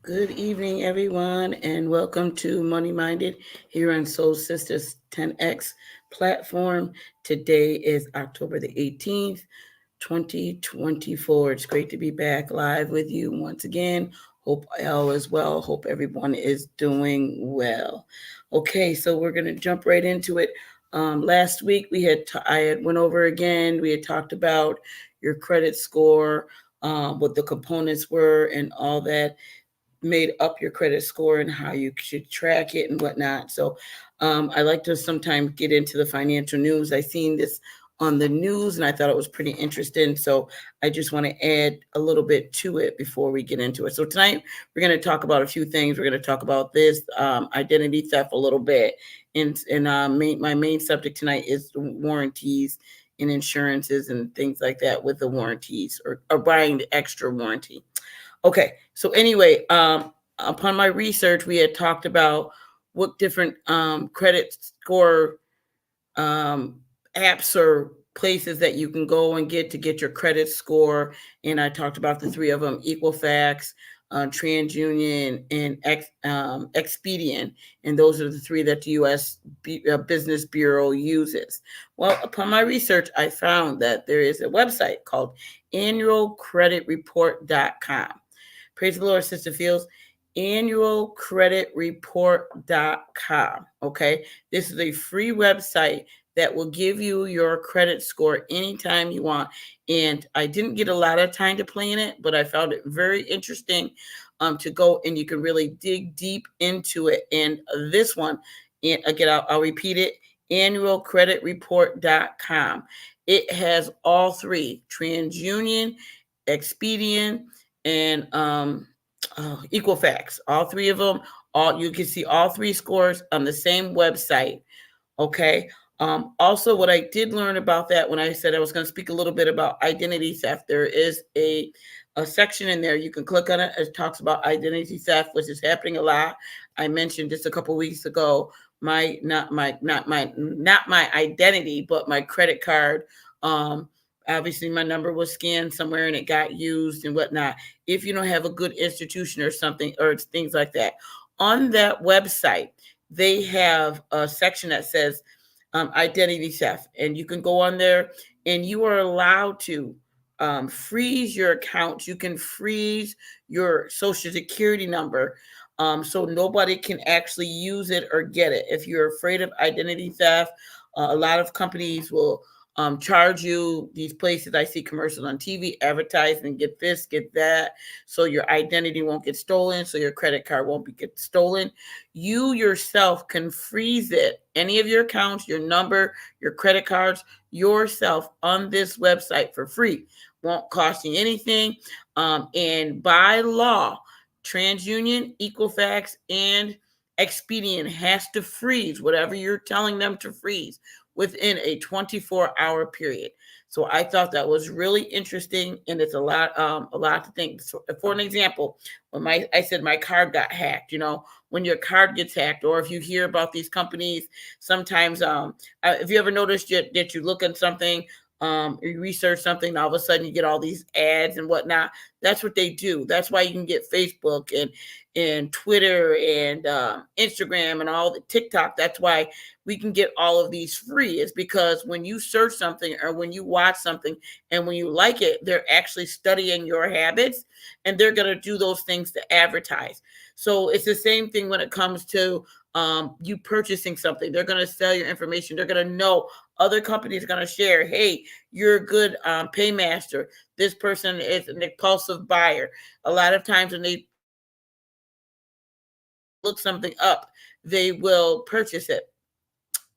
Good evening, everyone, and welcome to Money Minded here on Soul Sisters 10X platform. Today is October the 18th, 2024. It's great to be back live with you once again. Hope all is well. Hope everyone is doing well. Okay, so we're going to jump right into it. Last week I had went over again. We had talked about your credit score, what the components were, and all that made up your credit score and how you should track it and whatnot. So I like to sometimes get into the financial news. I seen this on the news and I thought it was pretty interesting. So I just want to add a little bit to it before we get into it. So tonight we're going to talk about a few things. We're going to talk about this identity theft a little bit. And my main subject tonight is warranties and insurances and things like that with the warranties or buying the extra warranty. Okay, so anyway, upon my research, we had talked about what different credit score um, apps or places that you can go and get to get your credit score. And I talked about the three of them: Equifax, TransUnion, and Expedient. And those are the three that the U.S. Business Bureau uses. Well, upon my research, I found that there is a website called annualcreditreport.com. Praise the Lord, Sister Fields. Annualcreditreport.com. Okay. This is a free website that will give you your credit score anytime you want. And I didn't get a lot of time to play in it, but I found it very interesting to go and you can really dig deep into it. And this one, and again, I'll repeat it: annualcreditreport.com. It has all three: TransUnion, Expedient, and Equifax. All three of them. All you can see all three scores on the same website. Okay. Also, what I did learn about that when I said I was going to speak a little bit about identity theft, there is a section in there. You can click on it. It talks about identity theft, which is happening a lot. I mentioned just a couple weeks ago my not my identity, but my credit card. Um, Obviously, my number was scanned somewhere and it got used and whatnot. If you don't have a good institution or something or things like that, on that website they have a section that says identity theft, and you can go on there and you are allowed to freeze your account. You can freeze your social security number, so nobody can actually use it or get it. If you're afraid of identity theft, a lot of companies will charge you. These places I see commercials on TV advertising, get this, get that, so your identity won't get stolen, so your credit card won't be get stolen. You yourself can freeze it, any of your accounts, your number, your credit cards, yourself on this website for free. Won't cost you anything. And by law, TransUnion, Equifax, and Expedient has to freeze whatever you're telling them to freeze within a 24-hour period. So I thought that was really interesting, and it's a lot to think. So for an example, when I said my card got hacked, when your card gets hacked, or if you hear about these companies, sometimes if you ever noticed that you look at something, you research something, all of a sudden you get all these ads and whatnot. That's what they do. That's why you can get Facebook and Twitter and Instagram and all the TikTok. That's why we can get all of these free, is because when you search something or when you watch something and when you like it, they're actually studying your habits and they're going to do those things to advertise. So it's the same thing when it comes to you purchasing something. They're going to sell your information. They're going to know, other companies are going to share, hey, you're a good paymaster. This person is an impulsive buyer. A lot of times when they look something up, they will purchase it.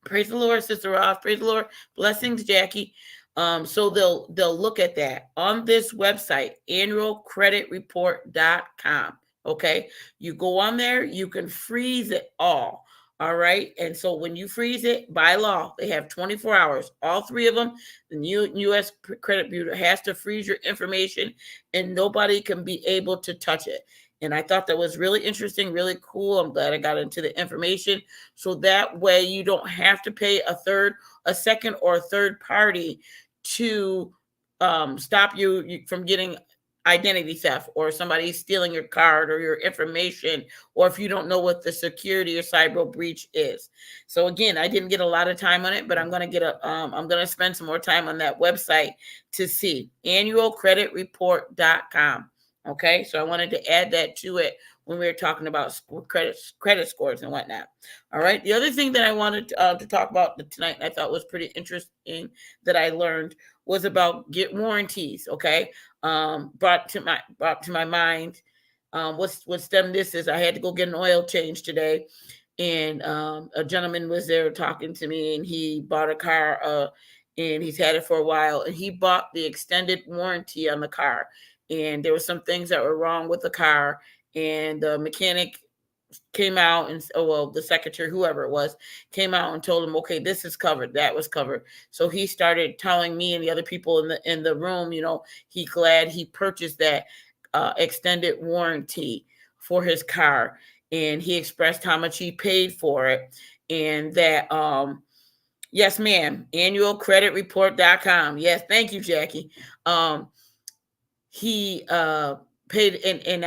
Praise the Lord, Sister Ross. Praise the Lord. Blessings, Jackie. So they'll look at that on this website, annualcreditreport.com. Okay. You go on there, you can freeze it all. All right. And so when you freeze it, by law, they have 24 hours. All three of them, the U.S. Credit Bureau has to freeze your information and nobody can be able to touch it. And I thought that was really interesting, really cool. I'm glad I got into the information. So that way you don't have to pay a second or a third party to stop you from getting identity theft, or somebody stealing your card or your information, or if you don't know what the security or cyber breach is. So again, I didn't get a lot of time on it, but I'm going to I'm going to spend some more time on that website to see annualcreditreport.com. Okay, so I wanted to add that to it when we were talking about credit scores and whatnot. All right, the other thing that I wanted to talk about tonight, and I thought was pretty interesting that I learned, was about get warranties. Okay, brought to my mind. What's done this is I had to go get an oil change today, and a gentleman was there talking to me, and he bought a car, and he's had it for a while, and he bought the extended warranty on the car, and there were some things that were wrong with the car, and the mechanic came out and, oh, well, the secretary, whoever it was, came out and told him, okay, this is covered, that was covered. So he started telling me and the other people in the room, he glad he purchased that extended warranty for his car, and he expressed how much he paid for it, and that yes, ma'am, annualcreditreport.com. Yes, thank you, Jackie. He paid, and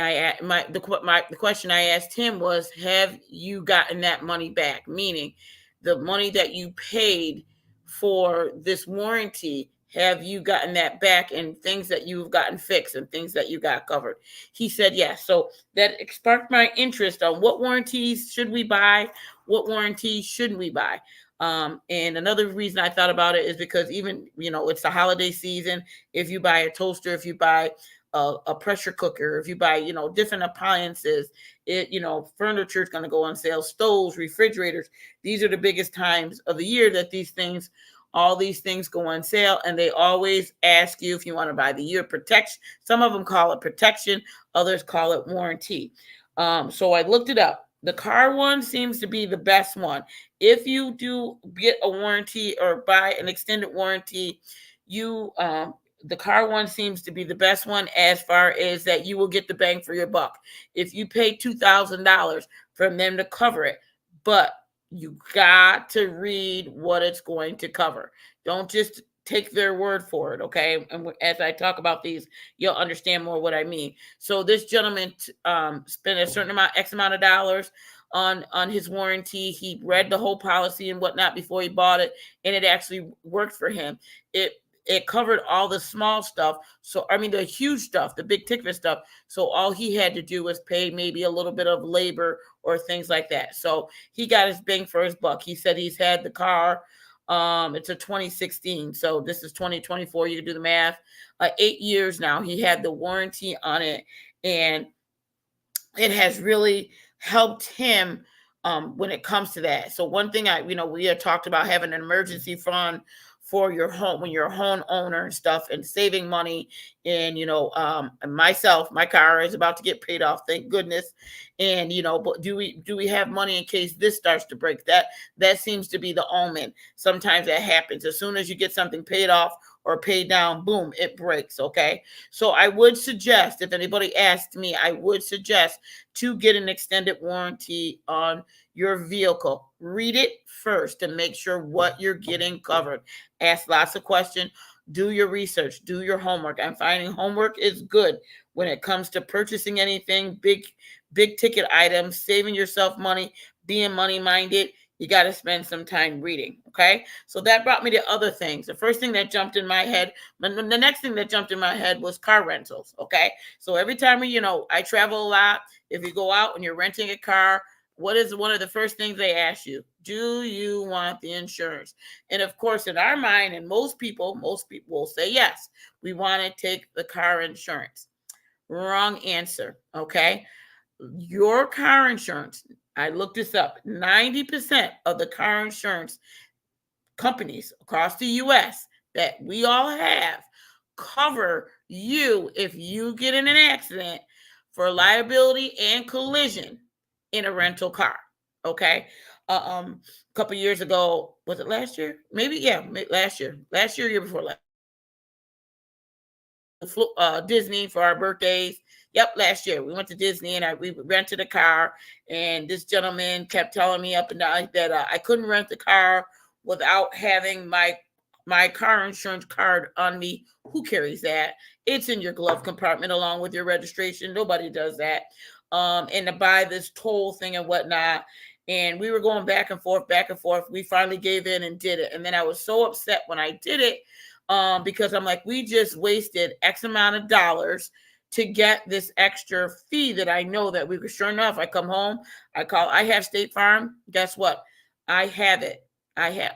the question I asked him was, have you gotten that money back? Meaning, the money that you paid for this warranty, have you gotten that back, and things that you've gotten fixed and things that you got covered? He said yes. So that sparked my interest on what warranties should we buy, what warranties shouldn't we buy. And another reason I thought about it is because even, it's the holiday season. If you buy a toaster, if you buy a pressure cooker, if you buy, different appliances, furniture is going to go on sale, stoves, refrigerators. These are the biggest times of the year that all these things go on sale, and they always ask you if you want to buy the year protection. Some of them call it protection, others call it warranty. So I looked it up. The car one seems to be the best one. If you do get a warranty or buy an extended warranty, the car one seems to be the best one, as far as that you will get the bang for your buck. If you pay $2,000 from them to cover it, but you got to read what it's going to cover. Don't just take their word for it, okay? And as I talk about these, you'll understand more what I mean. So this gentleman spent a certain X amount of dollars on his warranty. He read the whole policy and whatnot before he bought it, and it actually worked for him. It covered all the small stuff. So, I mean, the huge stuff, the big ticket stuff. So all he had to do was pay maybe a little bit of labor or things like that. So he got his bang for his buck. He said he's had the car. It's a 2016. So this is 2024. You can do the math. 8 years now. He had the warranty on it, and it has really helped him when it comes to that. So one thing we had talked about having an emergency fund for your home when you're a home owner and stuff, and saving money. And, myself, my car is about to get paid off, thank goodness. And, but do we have money in case this starts to break? That seems to be the omen. Sometimes that happens. As soon as you get something paid off or paid down, boom, it breaks. Okay. So I would suggest, if anybody asked me, I would suggest to get an extended warranty on your vehicle. Read it first to make sure what you're getting covered. Ask lots of questions. Do your research. Do your homework. I'm finding homework is good when it comes to purchasing anything, big ticket items, saving yourself money, being money minded. You got to spend some time reading. Okay. So that brought me to other things. The first thing that jumped in my head, the next thing that jumped in my head was car rentals. Okay. So every time I travel a lot, if you go out and you're renting a car, what is one of the first things they ask you? Do you want the insurance? And of course, in our mind, and most people will say yes, we want to take the car insurance. Wrong answer. Okay. Your car insurance, I looked this up, 90% of the car insurance companies across the US that we all have cover you if you get in an accident for liability and collision in a rental car. Okay. A couple years ago, was it last year? Maybe, yeah, last year, year before last. Disney for our birthdays. Yep, last year we went to Disney, and we rented a car, and this gentleman kept telling me up and down that I couldn't rent the car without having my my car insurance card on me. Who carries that? It's in your glove compartment along with your registration. Nobody does that. And to buy this toll thing and whatnot. And we were going back and forth, back and forth. We finally gave in and did it. And then I was so upset when I did it, because I'm like, we just wasted X amount of dollars to get this extra fee that I know that we could. Sure enough, I come home, I have State Farm. Guess what? I have it. I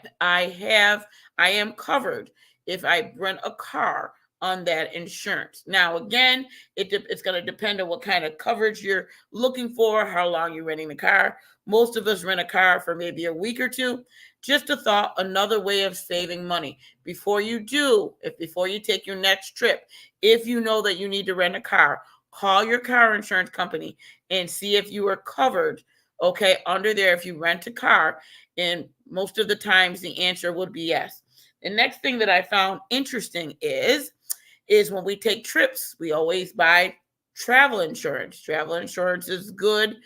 am covered if I rent a car on that insurance. Now, again, it's going to depend on what kind of coverage you're looking for, how long you're renting the car. Most of us rent a car for maybe a week or two. Just a thought, another way of saving money. Before you take your next trip, if you know that you need to rent a car, call your car insurance company and see if you are covered, okay, under there if you rent a car. And most of the times the answer would be yes. The next thing that I found interesting is when we take trips, we always buy travel insurance. Travel insurance is good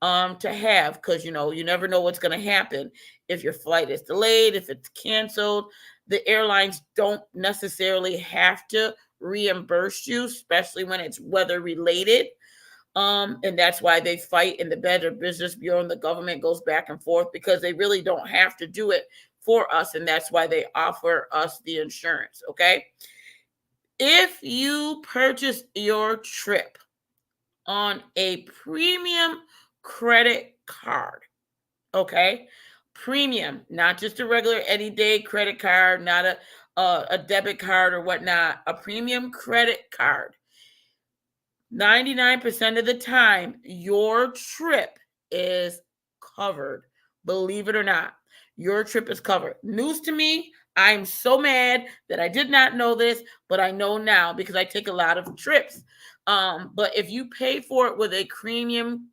to have, because you never know what's going to happen. If your flight is delayed, if it's canceled, the airlines don't necessarily have to reimburse you, especially when it's weather related. And that's why they fight in the Better Business Bureau, and the government goes back and forth, because they really don't have to do it for us. And that's why they offer us the insurance. Okay. If you purchase your trip on a premium credit card, okay, premium, not just a regular any day credit card, not a debit card or whatnot, a premium credit card, 99% of the time, your trip is covered. Believe it or not, your trip is covered. News to me. I'm so mad that I did not know this, but I know now because I take a lot of trips. But if you pay for it with a premium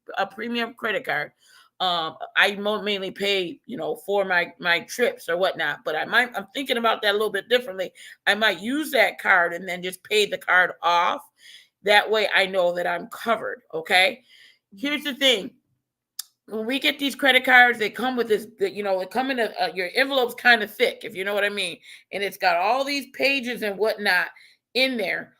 credit card, I mainly pay, for my trips or whatnot. But I'm thinking about that a little bit differently. I might use that card and then just pay the card off. That way I know that I'm covered, okay? Here's the thing. When we get these credit cards, they come with this, they come in your envelope's kind of thick, if you know what I mean. And it's got all these pages and whatnot in there.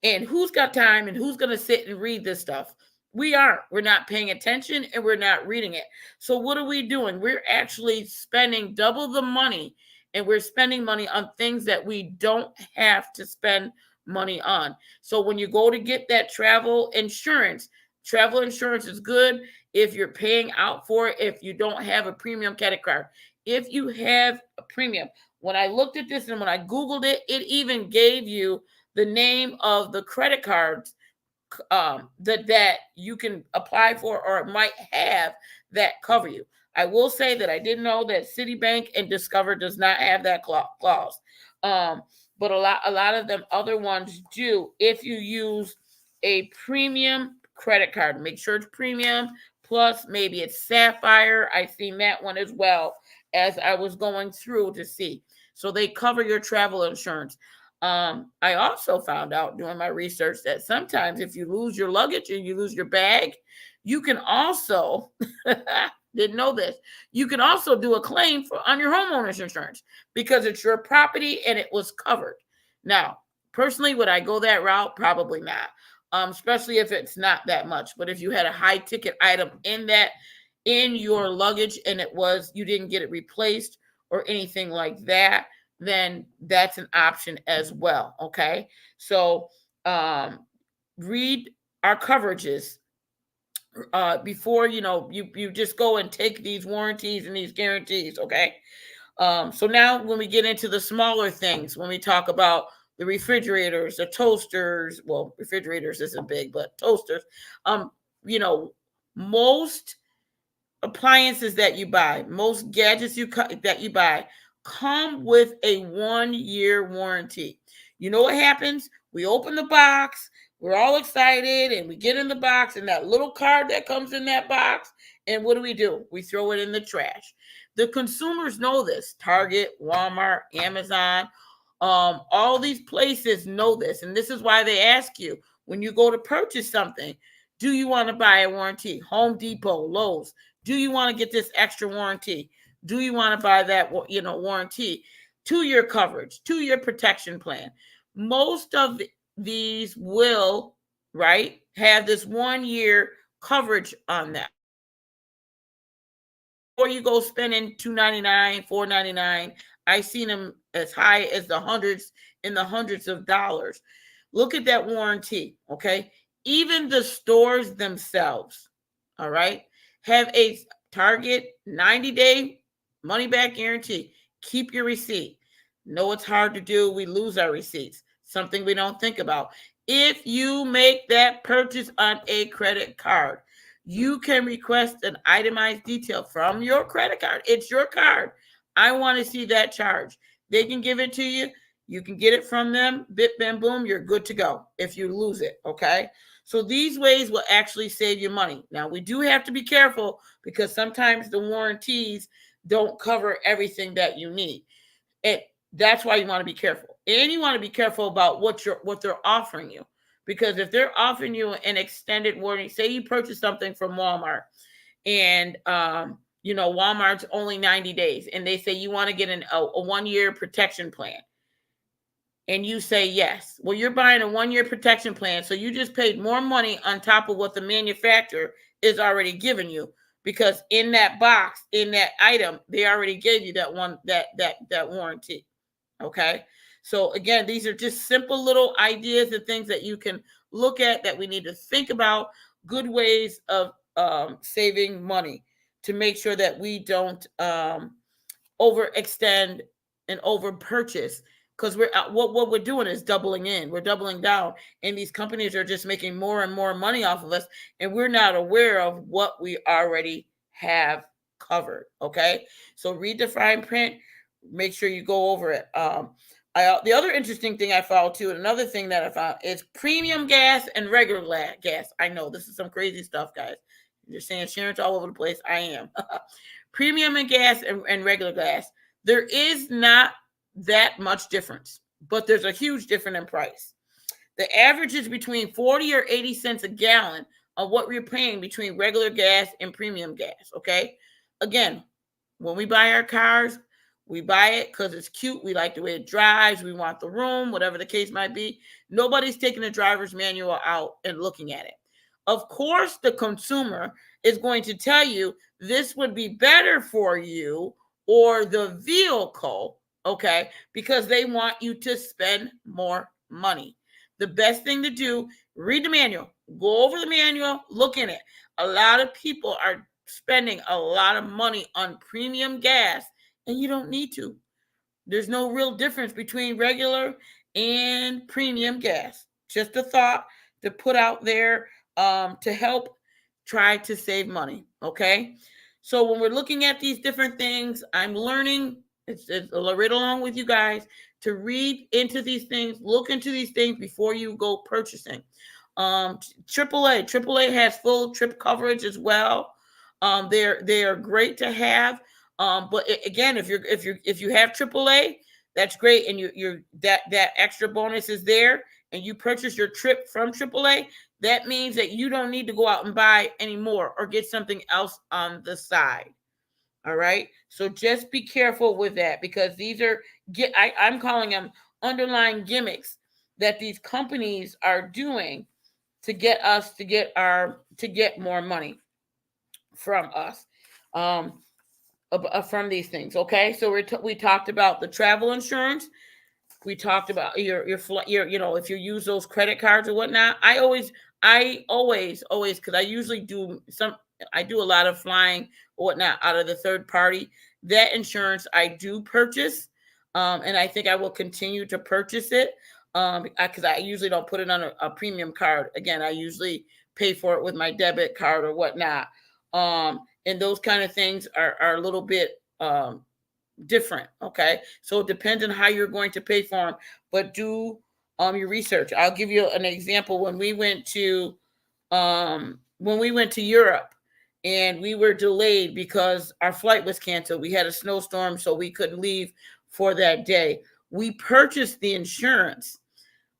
And who's got time and who's going to sit and read this stuff? We aren't. We're not paying attention and we're not reading it. So what are we doing? We're actually spending double the money, and we're spending money on things that we don't have to spend money on. So when you go to get that travel insurance is good if you're paying out for it, if you don't have a premium credit card. If you have a premium, when I looked at this and when I Googled it, it even gave you the name of the credit cards that you can apply for, or it might have that cover you. I will say that I didn't know that Citibank and Discover does not have that clause. But a lot of them other ones do. If you use a premium credit card, make sure it's premium, plus maybe it's Sapphire. I've seen that one as well as I was going through to see. So they cover your travel insurance. I also found out doing my research that sometimes if you lose your luggage and you lose your bag, you can also didn't know this. You can also do a claim on your homeowner's insurance because it's your property and it was covered. Now, personally, would I go that route? Probably not. Especially if it's not that much. But if you had a high ticket item in your luggage and you didn't get it replaced or anything like that, then that's an option as well. Okay. So read our coverages before you just go and take these warranties and these guarantees. Okay. So now when we get into the smaller things, when we talk about the refrigerators, the toasters, well, refrigerators isn't big, but toasters, most appliances that you buy, most gadgets that you buy come with a 1-year warranty. You know what happens? We open the box, we're all excited, and we get in the box and that little card that comes in that box, and what do? We throw it in the trash. The consumers know this. Target, Walmart, Amazon, all these places know this, and this is why they ask you when you go to purchase something, do you want to buy a warranty? Home Depot, Lowe's, do you want to get this extra warranty? Do you want to buy that, warranty? 2-year coverage, 2-year protection plan. Most of these will, right, have this 1-year coverage on that. Before you go spending $299, $499, I've seen them as high as the hundreds of dollars. Look at that warranty, okay? Even the stores themselves, all right, have a Target 90-day money back guarantee. Keep your receipt. No, it's hard to do. We lose our receipts. Something we don't think about. If you make that purchase on a credit card, you can request an itemized detail from your credit card. It's your card. I want to see that charge. They can give it to you. You can get it from them. Bit, bam, boom. You're good to go if you lose it. Okay. So these ways will actually save you money. Now, we do have to be careful because sometimes the warranties don't cover everything that you need. That's why you want to be careful. And you want to be careful about what they're offering you. Because if they're offering you an extended warranty, say you purchase something from Walmart and Walmart's only 90 days and they say you want to get a 1-year protection plan. And you say yes. Well, you're buying a 1-year protection plan, so you just paid more money on top of what the manufacturer is already giving you, because in that box, in that item, they already gave you that warranty. Okay. So again, these are just simple little ideas and things that you can look at that we need to think about. Good ways of saving money to make sure that we don't overextend and over purchase. Because what we're doing is doubling in. We're doubling down. And these companies are just making more and more money off of us. And we're not aware of what we already have covered. Okay. So read the fine print. Make sure you go over it. The other interesting thing I found too, and another thing that I found is premium gas and regular gas. I know this is some crazy stuff, guys. You're saying insurance all over the place. I am. Premium and gas and regular gas. There is not that much difference, but there's a huge difference in price. The average is between 40 or 80 cents a gallon of what we're paying between regular gas and premium gas. Okay. Again, when we buy our cars, we buy it because it's cute. We like the way it drives. We want the room, whatever the case might be. Nobody's taking the driver's manual out and looking at it. Of course, the consumer is going to tell you this would be better for you or the vehicle, okay, because they want you to spend more money. The best thing to do, read the manual, go over the manual, look in it. A lot of people are spending a lot of money on premium gas, and you don't need to. There's no real difference between regular and premium gas. Just a thought to put out there to help try to save money, okay? So when we're looking at these different things, I'm learning, it's right along with you guys, to read into these things, look into these things before you go purchasing. AAA has full trip coverage as well. They are great to have. But again, if you have AAA, that's great, and you're that extra bonus is there, and you purchase your trip from AAA. That means that you don't need to go out and buy any more or get something else on the side. All right. So just be careful with that, because these are I'm calling them underlying gimmicks that these companies are doing to get us to get more money from us. From these things. Okay. So we talked about the travel insurance. We talked about your if you use those credit cards or whatnot. I always, because I do a lot of flying or whatnot out of the third party. That insurance I do purchase. And I think I will continue to purchase it. Because I usually don't put it on a premium card. Again, I usually pay for it with my debit card or whatnot. And those kind of things are a little bit different. Okay. So it depends on how you're going to pay for them, but do your research. I'll give you an example. When we went to Europe and we were delayed because our flight was canceled. We had a snowstorm, so we couldn't leave for that day. We purchased the insurance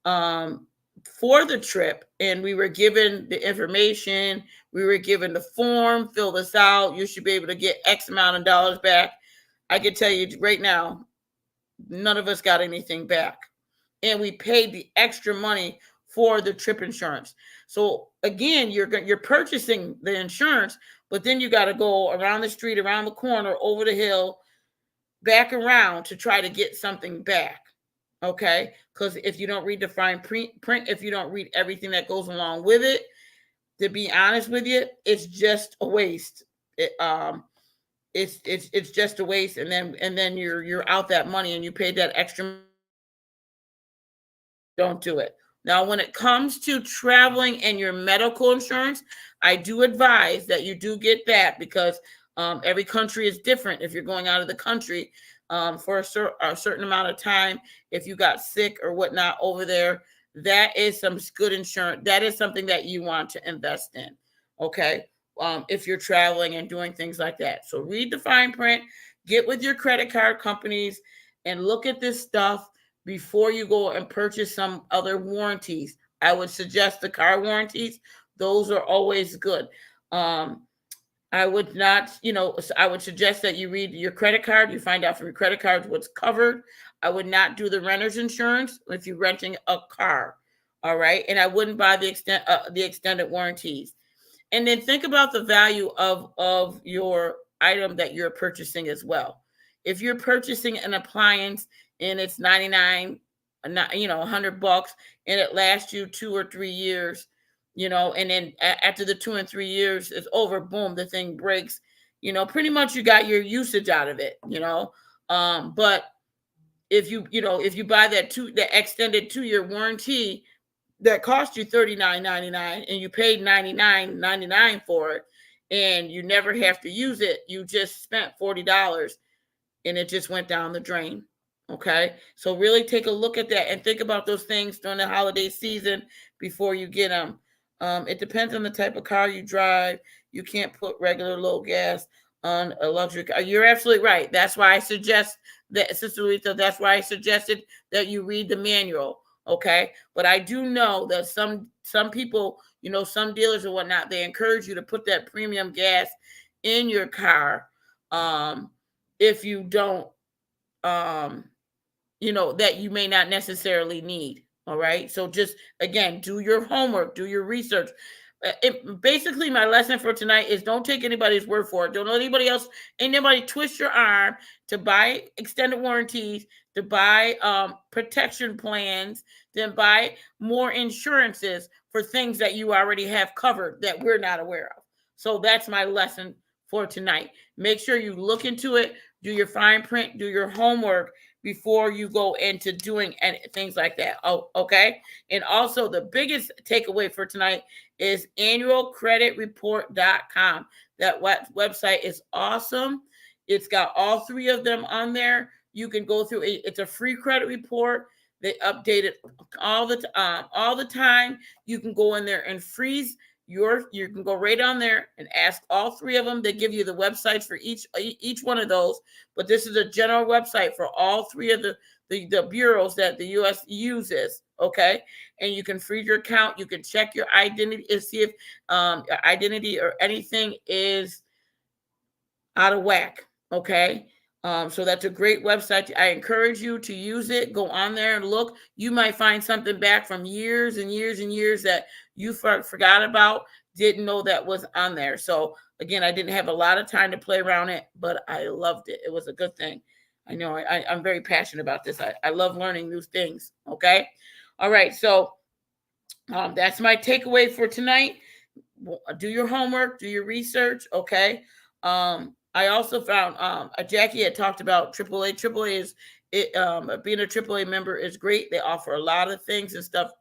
for the trip, and we were given the information. We were given the form, fill this out. You should be able to get X amount of dollars back. I can tell you right now, None of us got anything back. And we paid the extra money for the trip insurance. So again, you're purchasing the insurance, but then you got to go around the street, around the corner, over the hill, back around to try to get something back. Okay, because if you don't read the fine print, if you don't read everything that goes along with it, to be honest with you, it's just a waste. It's just a waste, and then you're out that money, and you paid that extra. Don't do it. Now, when it comes to traveling and your medical insurance, I do advise that you do get that, because every country is different. If you're going out of the country for a certain amount of time, if you got sick or whatnot over there, that is some good insurance. That is something that you want to invest in. Okay. If you're traveling and doing things like that. So read the fine print, get with your credit card companies, and look at this stuff before you go and purchase some other warranties. I would suggest the car warranties. Those are always good. I would not, I would suggest that you read your credit card. You find out from your credit card what's covered. I would not do the renter's insurance if you're renting a car. All right. And I wouldn't buy the extended warranties. And then think about the value of your item that you're purchasing as well. If you're purchasing an appliance and it's 99, $100, and it lasts you 2 or 3 years, and then after the 2 and 3 years is over, boom, the thing breaks, pretty much you got your usage out of it, but if you buy the extended 2-year warranty that cost you $39.99 and you paid $99.99 for it, and you never have to use it, you just spent $40 and it just went down the drain. Okay, so really take a look at that and think about those things during the holiday season before you get them. It depends on the type of car you drive. You can't put regular low gas on a luxury car. You're absolutely right. That's why I suggest that, Sister Lisa, that's why I suggested that you read the manual. Okay, but I do know that some people, some dealers or whatnot, they encourage you to put that premium gas in your car. If you don't, that you may not necessarily need. All right. So just, again, do your homework, do your research. Basically, my lesson for tonight is don't take anybody's word for it. Don't let anybody twist your arm to buy extended warranties, to buy protection plans, then buy more insurances for things that you already have covered that we're not aware of. So that's my lesson for tonight. Make sure you look into it, do your fine print, do your homework before you go into doing things like that. Oh, okay. And also, the biggest takeaway for tonight is annualcreditreport.com. That website is awesome. It's got all 3 of them on there. You can go through it. It's a free credit report. They update it all the time. You can go in there and freeze you can go right on there and ask all 3 of them. They give you the websites for each one of those, but this is a general website for all 3 of the bureaus that the U.S. uses. Okay, and you can freeze your account. You can check your identity and see if identity or anything is out of whack. Okay. So that's a great website. I encourage you to use it. Go on there and look. You might find something back from years and years and years that you forgot about, didn't know that was on there. So again, I didn't have a lot of time to play around it, but I loved it. It was a good thing. I know I'm very passionate about this. I love learning new things. Okay. All right. So that's my takeaway for tonight. Do your homework, do your research. Okay. I also found Jackie had talked about AAA. AAA is being a AAA member is great. They offer a lot of things and stuff.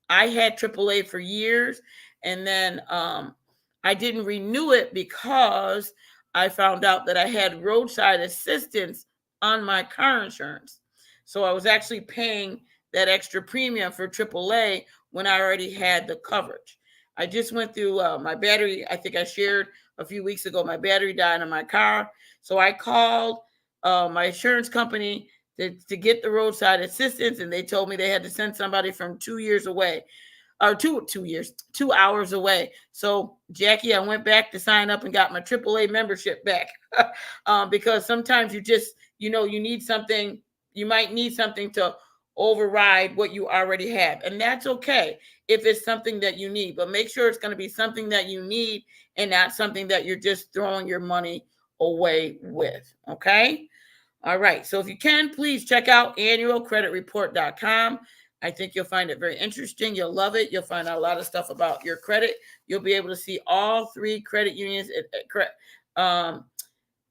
I had AAA for years, and then I didn't renew it because I found out that I had roadside assistance on my car insurance. So I was actually paying that extra premium for AAA when I already had the coverage. I just went through my battery. I think I shared a few weeks ago, my battery died on my car. So I called my insurance company to get the roadside assistance, and they told me they had to send somebody from 2 years away. or 2 years, 2 hours away. So Jackie, I went back to sign up and got my AAA membership back. Because sometimes you just, you need something, you might need something to override what you already have. And that's okay if it's something that you need, but make sure it's going to be something that you need and not something that you're just throwing your money away with. Okay. All right. So if you can, please check out annualcreditreport.com. I think you'll find it very interesting. You'll love it. You'll find out a lot of stuff about your credit. You'll be able to see all 3 credit unions,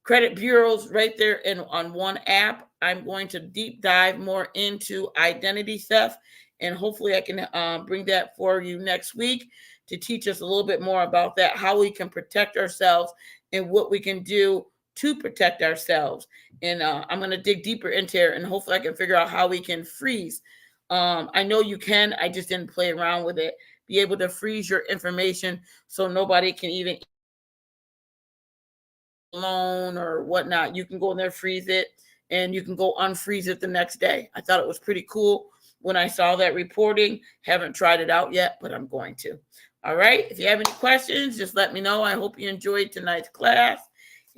credit bureaus right there on one app. I'm going to deep dive more into identity theft, and hopefully I can bring that for you next week to teach us a little bit more about that, how we can protect ourselves and what we can do to protect ourselves. And I'm going to dig deeper into it, and hopefully I can figure out how we can freeze. I know you can. I just didn't play around with it. Be able to freeze your information so nobody can even loan or whatnot. You can go in there, freeze it, and you can go unfreeze it the next day. I thought it was pretty cool when I saw that reporting. Haven't tried it out yet, but I'm going to. All right. If you have any questions, just let me know. I hope you enjoyed tonight's class.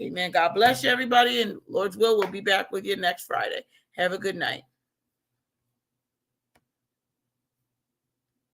Amen. God bless you, everybody. And Lord's will, we'll be back with you next Friday. Have a good night.